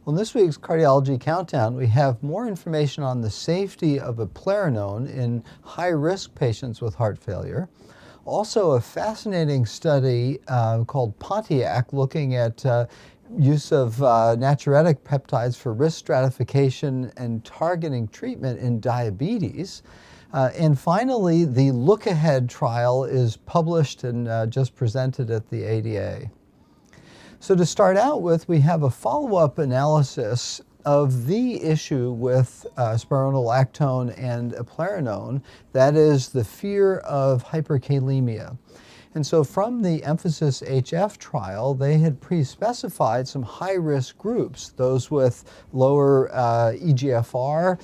Well, in this week's Cardiology Countdown, we have more information on the safety of eplerenone in high-risk patients with heart failure. Also, a fascinating study called Pontiac looking at use of natriuretic peptides for risk stratification and targeting treatment in diabetes. And finally, the Look Ahead trial is published and just presented at the ADA. So to start out with, we have a follow-up analysis of the issue with spironolactone and eplerenone, that is the fear of hyperkalemia. And so from the Emphasis HF trial, they had pre-specified some high-risk groups, those with lower eGFR,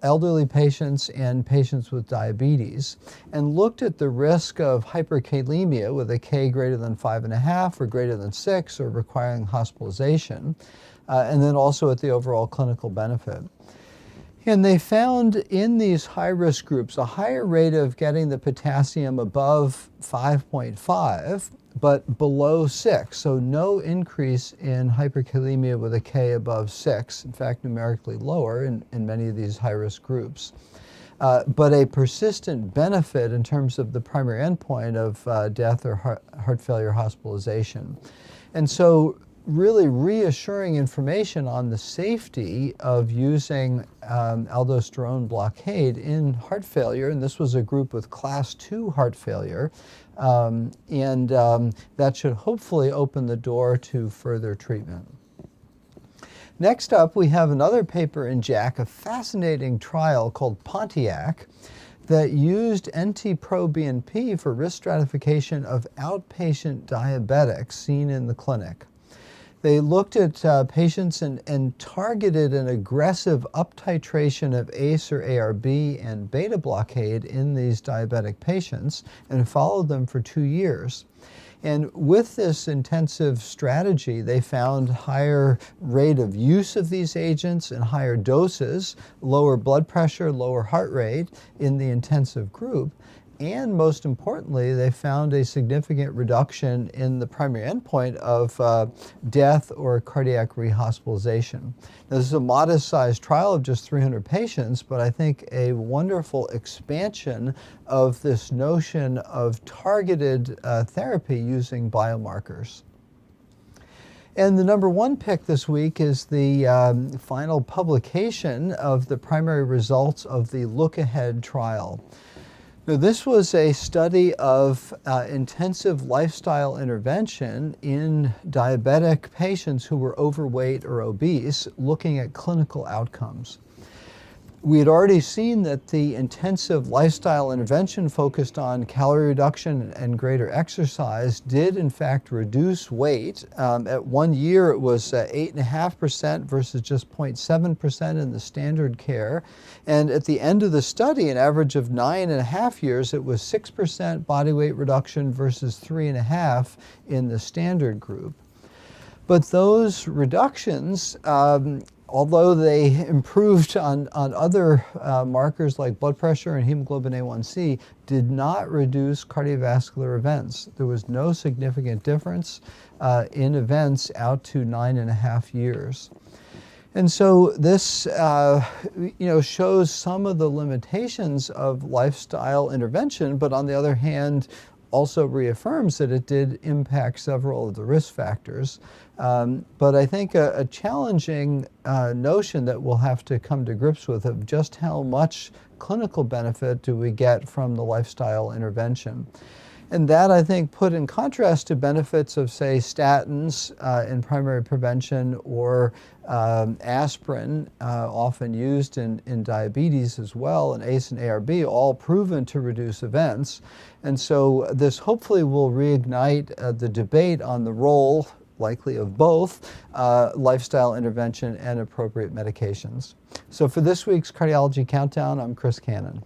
elderly patients and patients with diabetes, and looked at the risk of hyperkalemia with a K greater than 5.5 or greater than 6 or requiring hospitalization, and then also at the overall clinical benefit. And they found in these high-risk groups a higher rate of getting the potassium above 5.5, but below 6, so no increase in hyperkalemia with a K above 6, in fact numerically lower in many of these high-risk groups. But a persistent benefit in terms of the primary endpoint of death or heart failure hospitalization. And so really reassuring information on the safety of using aldosterone blockade in heart failure, and this was a group with class 2 heart failure, that should hopefully open the door to further treatment. Next up, we have another paper in JACC, a fascinating trial called Pontiac that used NTpro-BNP for risk stratification of outpatient diabetics seen in the clinic. They looked at patients and targeted an aggressive uptitration of ACE or ARB and beta blockade in these diabetic patients and followed them for 2 years. And with this intensive strategy, they found higher rate of use of these agents and higher doses, lower blood pressure, lower heart rate in the intensive group. And most importantly, they found a significant reduction in the primary endpoint of death or cardiac rehospitalization. Now, this is a modest-sized trial of just 300 patients, but I think a wonderful expansion of this notion of targeted therapy using biomarkers. And the number one pick this week is the final publication of the primary results of the Look Ahead trial. Now, this was a study of intensive lifestyle intervention in diabetic patients who were overweight or obese, looking at clinical outcomes. We had already seen that the intensive lifestyle intervention focused on calorie reduction and greater exercise did in fact reduce weight. At 1 year it was 8.5% versus just 0.7% in the standard care. And at the end of the study, an average of 9.5 years, it was 6% body weight reduction versus 3.5% in the standard group. But those reductions, although they improved on other markers like blood pressure and hemoglobin A1C, did not reduce cardiovascular events. There was no significant difference in events out to 9.5 years. And so this shows some of the limitations of lifestyle intervention, but on the other hand, also reaffirms that it did impact several of the risk factors. But I think a challenging notion that we'll have to come to grips with of just how much clinical benefit do we get from the lifestyle intervention. And that, I think, put in contrast to benefits of, say, statins in primary prevention or aspirin, often used in diabetes as well, and ACE and ARB, all proven to reduce events. And so this hopefully will reignite the debate on the role, likely of both, lifestyle intervention and appropriate medications. So for this week's Cardiology Countdown, I'm Chris Cannon.